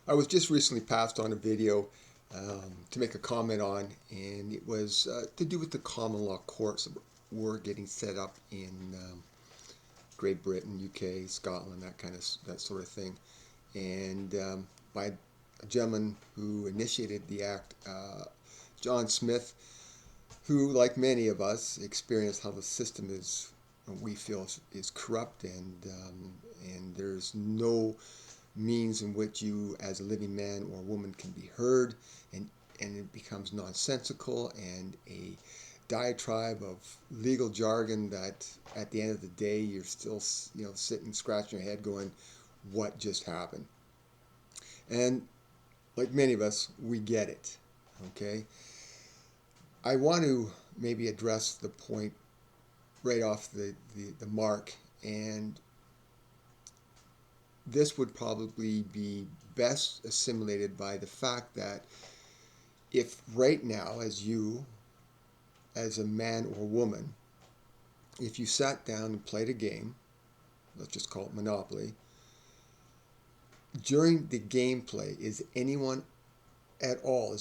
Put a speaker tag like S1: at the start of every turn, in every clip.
S1: I was just recently passed on a video to make a comment on, and it was to do with the common law courts that were getting set up in Great Britain, UK, Scotland, that sort of thing, and by a gentleman who initiated the act, John Smith, who, like many of us, experienced how the system is, we feel, is corrupt, and there's no means in which you, as a living man or woman, can be heard, and it becomes nonsensical and a diatribe of legal jargon that, at the end of the day, you're still, sitting scratching your head, going, "What just happened?" And like many of us, we get it. Okay, I want to maybe address the point right off the mark, and this would probably be best assimilated by the fact that if right now, as a man or woman, if you sat down and played a game, let's just call it Monopoly, during the gameplay, is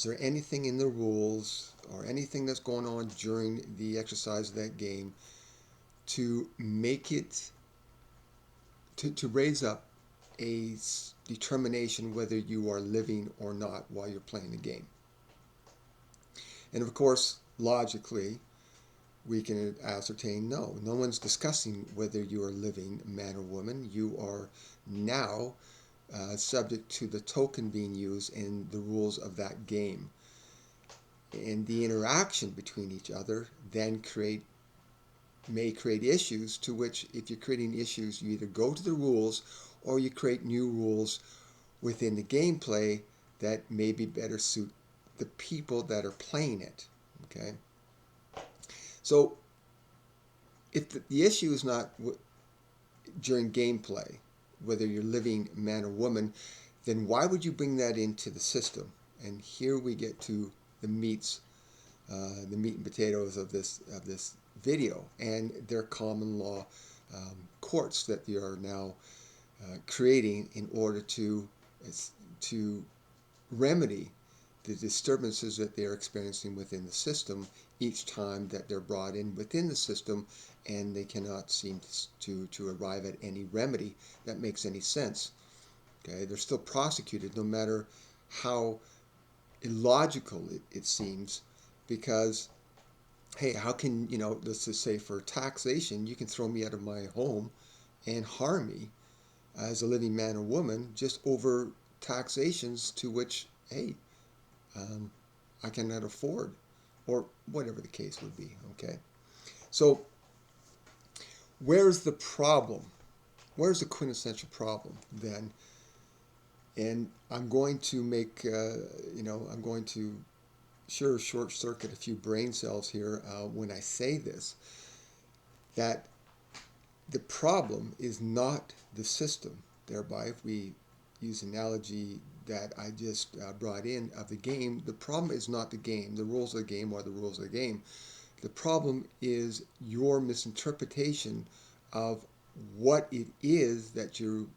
S1: there anything in the rules or anything that's going on during the exercise of that game to make it, to raise up a determination whether you are living or not while you're playing the game? And of course, logically, we can ascertain no. No one's discussing whether you are living, man or woman. You are now subject to the token being used in the rules of that game. And the interaction between each other then may create issues, to which, if you're creating issues, you either go to the rules or you create new rules within the gameplay that maybe better suit the people that are playing it. Okay? So if the issue is not during gameplay, whether you're living man or woman, then why would you bring that into the system? And here we get to the meat and potatoes of this video, and their common law courts that they are now creating in order to remedy the disturbances that they're experiencing within the system each time that they're brought in within the system, and they cannot seem to arrive at any remedy that makes any sense. Okay, they're still prosecuted no matter how illogical it seems, because hey, how can, let's just say for taxation, you can throw me out of my home and harm me as a living man or woman just over taxations to which, hey, um, I cannot afford, or whatever the case would be. Okay, so where's the problem? Where's the quintessential problem then? And I'm going to make, I'm going to sure short circuit a few brain cells here when I say this, that the problem is not the system. Thereby, if we use analogy that I just brought in of the game, the problem is not the game. The rules of the game are the rules of the game. The problem is your misinterpretation of what it is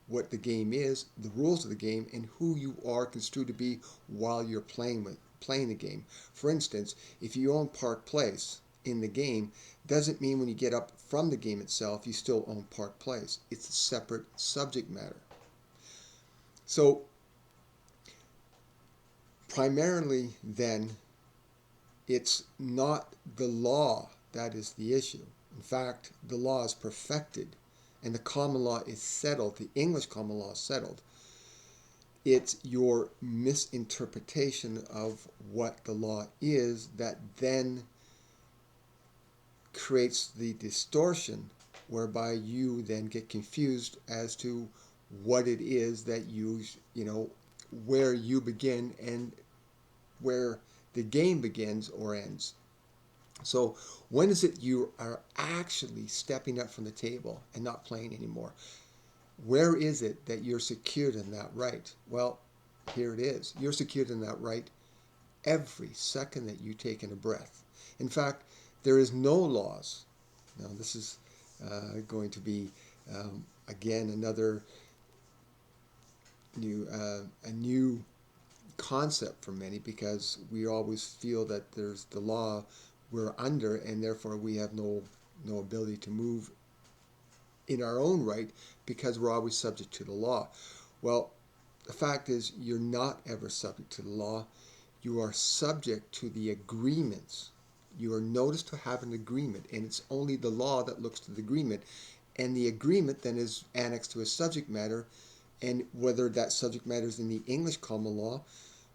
S1: what the game is, the rules of the game, and who you are construed to be while you're playing the game. For instance, if you own Park Place in the game, doesn't mean when you get up from the game itself you still own Park Place. It's a separate subject matter. So primarily then, it's not the law that is the issue. In fact, the law is perfected and the common law is settled. The English common law is settled. It's your misinterpretation of what the law is that then creates the distortion, whereby you then get confused as to what it is that where you begin and where the game begins or ends. So when is it you are actually stepping up from the table and not playing anymore? Where is it that you're secured in that right? Well, here it is. You're secured in that right every second that you take in a breath. In fact, there is no laws. Now, this is going to be, again, another a new concept for many, because we always feel that there's the law we're under, and therefore we have no ability to move in our own right because we're always subject to the law. Well, the fact is, you're not ever subject to the law. You are subject to the agreements. You are noticed to have an agreement, and it's only the law that looks to the agreement. And the agreement then is annexed to a subject matter, and whether that subject matter is in the English common law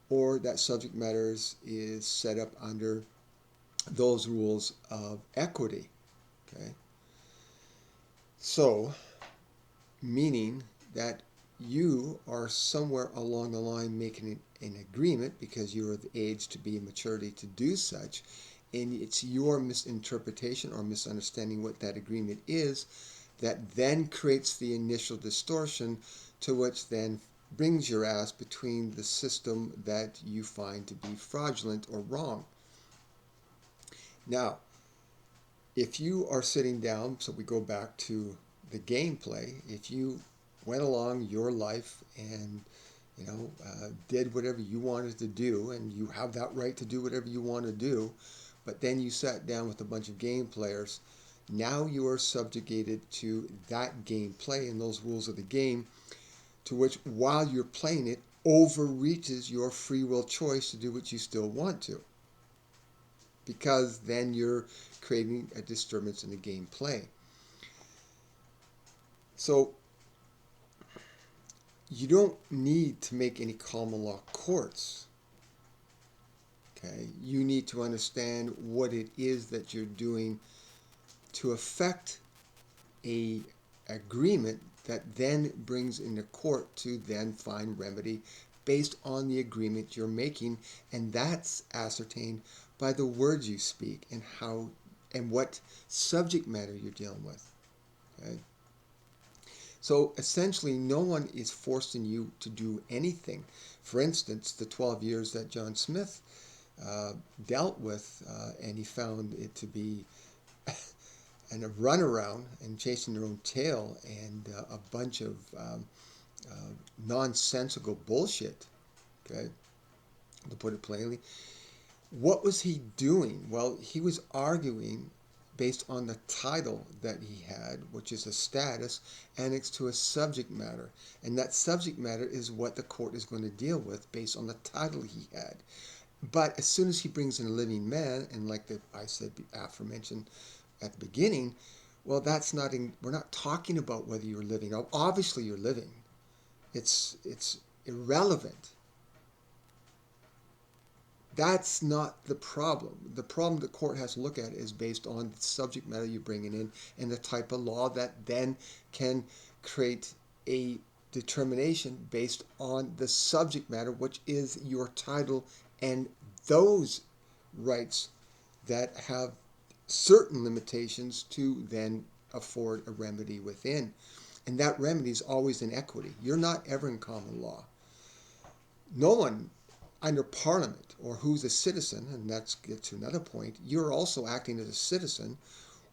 S1: or that subject matter is set up under those rules of equity. Okay? So, meaning that you are somewhere along the line making an agreement because you're of age to be in maturity to do such, and it's your misinterpretation or misunderstanding what that agreement is that then creates the initial distortion, to which then brings your ass between the system that you find to be fraudulent or wrong. Now, if you are sitting down, so we go back to the gameplay, if you went along your life and did whatever you wanted to do, and you have that right to do whatever you want to do, but then you sat down with a bunch of game players, now you are subjugated to that gameplay and those rules of the game, to which, while you're playing it, overreaches your free will choice to do what you still want to, because then you're creating a disturbance in the gameplay. So you don't need to make any common law courts. Okay, you need to understand what it is that you're doing to affect a agreement that then brings into court to then find remedy based on the agreement you're making, and that's ascertained by the words you speak and how and what subject matter you're dealing with. Okay? So essentially, no one is forcing you to do anything. For instance, the 12 years that John Smith dealt with, and he found it to be and a runaround and chasing their own tail and a bunch of nonsensical bullshit, okay, to put it plainly. What was he doing? Well, he was arguing based on the title that he had, which is a status annexed to a subject matter. And that subject matter is what the court is going to deal with based on the title he had. But as soon as he brings in a living man, and like I said aforementioned at the beginning, well, that's not we're not talking about whether you're living. Obviously you're living. It's irrelevant. That's not the problem. The problem the court has to look at is based on the subject matter you're bringing in and the type of law that then can create a determination based on the subject matter, which is your title and those rights that have certain limitations to then afford a remedy within. And that remedy is always in equity. You're not ever in common law. No one under Parliament or who's a citizen, and that gets to another point, you're also acting as a citizen,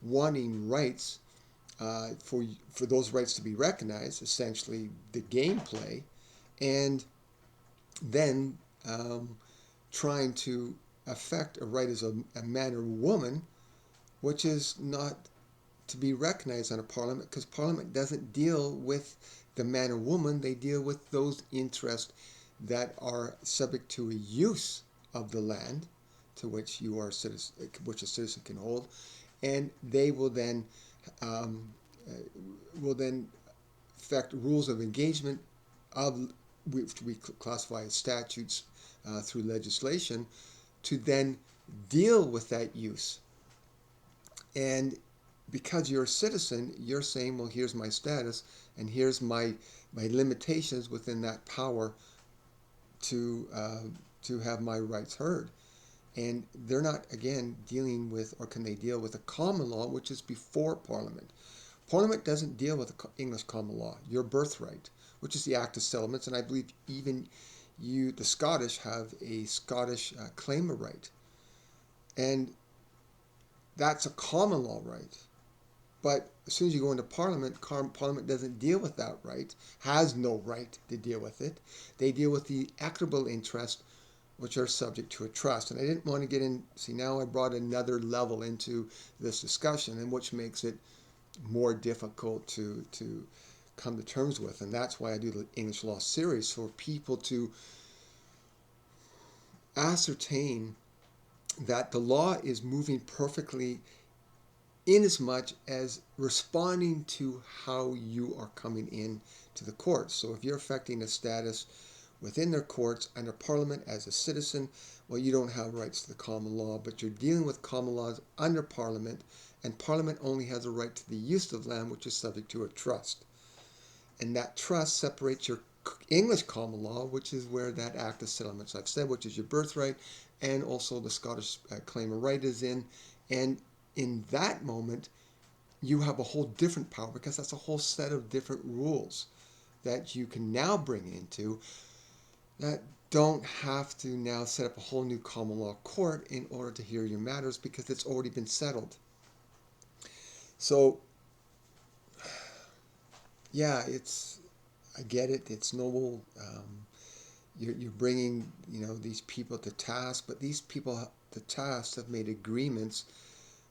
S1: wanting rights for those rights to be recognized, essentially the gameplay, and then trying to affect a right as a man or woman, which is not to be recognized under Parliament, because Parliament doesn't deal with the man or woman, they deal with those interests that are subject to a use of the land to which you are which a citizen can hold, and they will then affect rules of engagement of which we classify as statutes through legislation to then deal with that use. And because you're a citizen, you're saying, well, here's my status and here's my limitations within that power to have my rights heard. And they're not, again, dealing with, or can they deal with, a common law, which is before Parliament. Parliament doesn't deal with the English common law, your birthright, which is the Act of Settlements, and I believe even you, the Scottish, have a Scottish claim of right. And that's a common law right. But as soon as you go into Parliament, Parliament doesn't deal with that right, has no right to deal with it. They deal with the equitable interest, which are subject to a trust. And I didn't want to get in, see, now I brought another level into this discussion, and which makes it more difficult to come to terms with. And that's why I do the English law series, for people to ascertain that the law is moving perfectly in as much as responding to how you are coming in to the courts. So if you're affecting a status within their courts under Parliament as a citizen, well, you don't have rights to the common law, but you're dealing with common laws under Parliament, and Parliament only has a right to the use of land, which is subject to a trust. And that trust separates your English common law, which is where that Act of Settlements I've said, which is your birthright, and also the Scottish claim of right is in. And in that moment, you have a whole different power, because that's a whole set of different rules that you can now bring into that don't have to now set up a whole new common law court in order to hear your matters, because it's already been settled. So, yeah, I get it. It's noble. You're bringing, these people to task, but these people to task have made agreements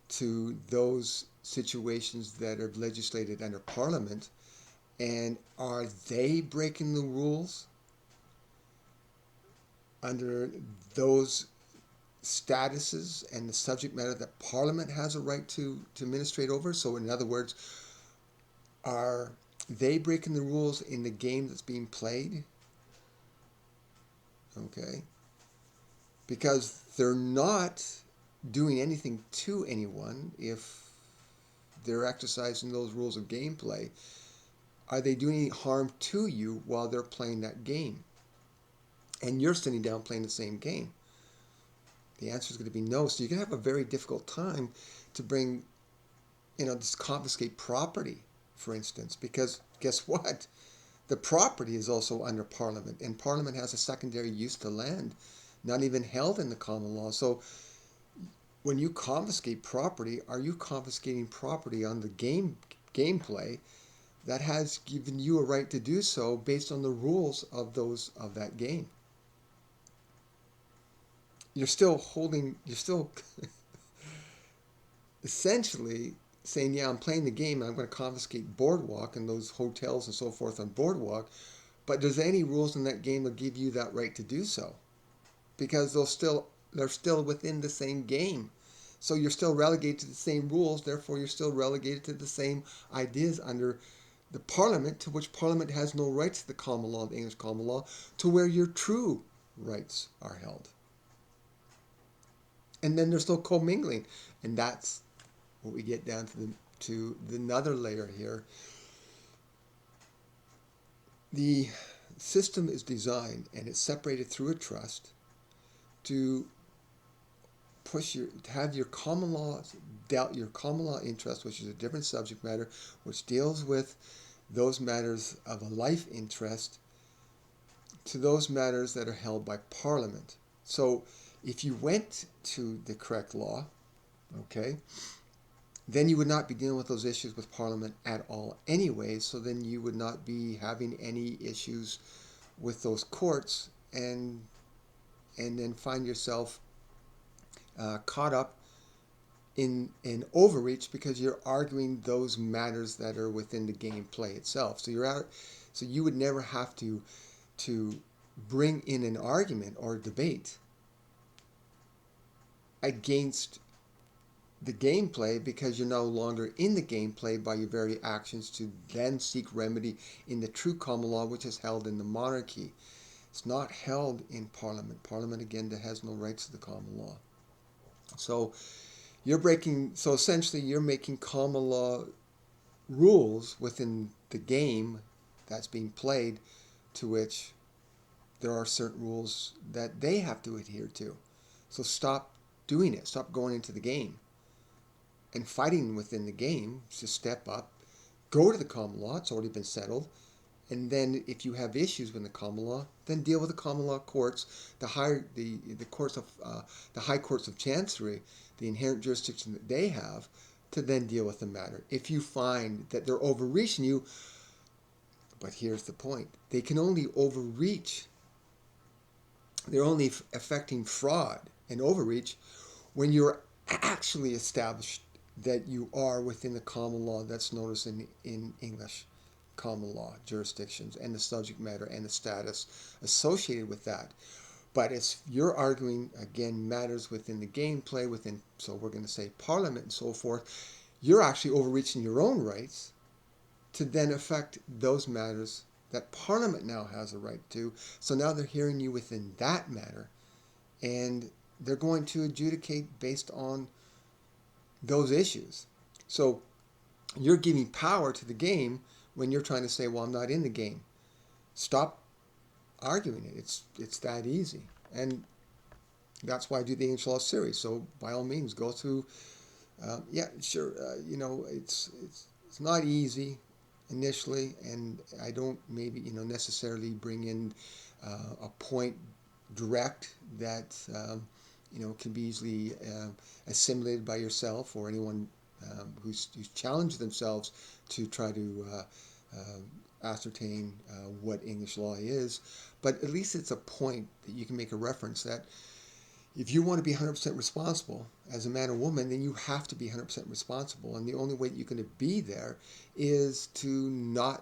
S1: to those situations that are legislated under Parliament. And are they breaking the rules under those statuses and the subject matter that Parliament has a right to administrate over? So in other words, are they breaking the rules in the game that's being played? Okay. Because they're not doing anything to anyone if they're exercising those rules of gameplay. Are they doing any harm to you while they're playing that game? And you're sitting down playing the same game? The answer is going to be no. So you're going to have a very difficult time to bring, this confiscate property, for instance, because guess what? The property is also under Parliament, and Parliament has a secondary use to land, not even held in the common law. So when you confiscate property, are you confiscating property on the gameplay that has given you a right to do so based on the rules of that game? You're still essentially saying, yeah, I'm playing the game, and I'm going to confiscate Boardwalk and those hotels and so forth on Boardwalk, but there's any rules in that game that give you that right to do so? Because they're still within the same game. So you're still relegated to the same rules, therefore you're still relegated to the same ideas under the Parliament, to which Parliament has no rights to the common law, the English common law, to where your true rights are held. And then there's no commingling. And that's what we get down to the another layer here. The system is designed, and it's separated through a trust, to have your common law interest, which is a different subject matter, which deals with those matters of a life interest, to those matters that are held by Parliament. So if you went to the correct law, okay, then you would not be dealing with those issues with Parliament at all anyway, so then you would not be having any issues with those courts, and then find yourself caught up in overreach, because you're arguing those matters that are within the gameplay itself. So you would never have to bring in an argument or a debate against the gameplay, because you're no longer in the gameplay by your very actions to then seek remedy in the true common law, which is held in the monarchy. It's not held in Parliament. Parliament, again, that has no rights to the common law. So essentially you're making common law rules within the game that's being played, to which there are certain rules that they have to adhere to. So stop doing it. Stop going into the game and fighting within the game. Just step up, go to the common law. It's already been settled. And then if you have issues with the common law, then deal with the common law courts, the high courts of Chancery, the inherent jurisdiction that they have to then deal with the matter. If you find that they're overreaching you, but here's the point, they can only overreach, they're only affecting fraud and overreach when you're actually established that you are within the common law that's known as in English common law jurisdictions, and the subject matter and the status associated with that. But if you're arguing, again, matters within the gameplay, within, so we're going to say Parliament and so forth, you're actually overreaching your own rights to then affect those matters that Parliament now has a right to. So now they're hearing you within that matter, and they're going to adjudicate based on those issues. So you're giving power to the game when you're trying to say, well, I'm not in the game. Stop arguing it. It's that easy. And that's why I do the English Law series. So by all means, go through. It's not easy initially, and I don't maybe necessarily bring in a point direct that can be easily assimilated by yourself or anyone who's challenged themselves to try to ascertain what English law is. But at least it's a point that you can make a reference that if you want to be 100% responsible as a man or woman, then you have to be 100% responsible. And the only way that you're going to be there is to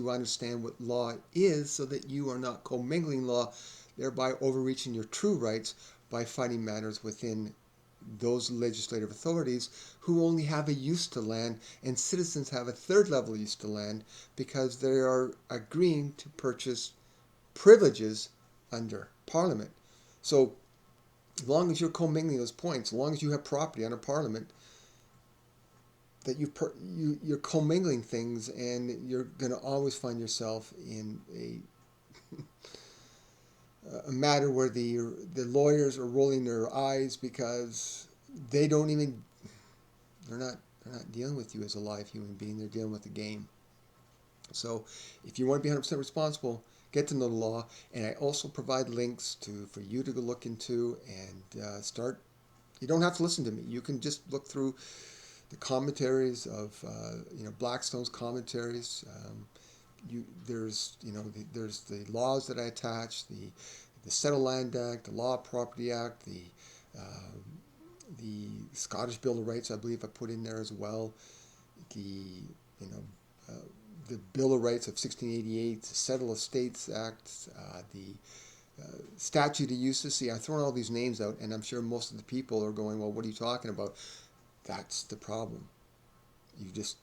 S1: understand what law is, so that you are not commingling law, thereby overreaching your true rights by fighting matters within those legislative authorities who only have a use to land, and citizens have a third level use to land because they are agreeing to purchase privileges under Parliament. So as long as you're commingling those points, as long as you have property under Parliament, that you're commingling things, and you're going to always find yourself in a matter where the lawyers are rolling their eyes because they're not dealing with you as a live human being. They're dealing with the game. So if you want to be 100% responsible, get to know the law, and I also provide links for you to go look into and start. You don't have to listen to me. You can just look through the commentaries of Blackstone's commentaries. There's the laws that I attach, the Settled Land Act, the Law of Property Act, the Scottish Bill of Rights, I believe I put in there as well. The Bill of Rights of 1688, the Settled Estates Act, the Statute of Uses. See, I've thrown all these names out, and I'm sure most of the people are going, well, what are you talking about? That's the problem. You've just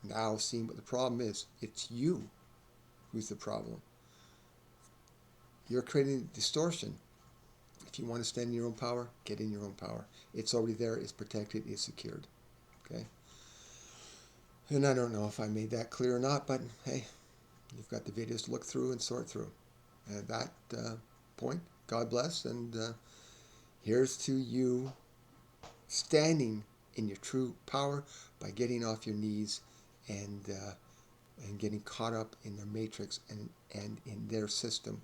S1: now seen what the problem is. It's you who's the problem. You're creating distortion. If you want to stand in your own power, get in your own power. It's already there. It's protected. It's secured. Okay? And I don't know if I made that clear or not, but hey, you've got the videos to look through and sort through. At that point, God bless, and here's to you standing in your true power by getting off your knees and getting caught up in their matrix and in their system.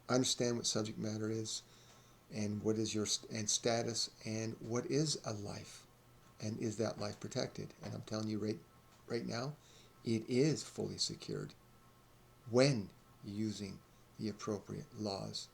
S1: Understand what subject matter is, and what is your status, and what is a life, and is that life protected? And I'm telling you right now, it is fully secured when using the appropriate laws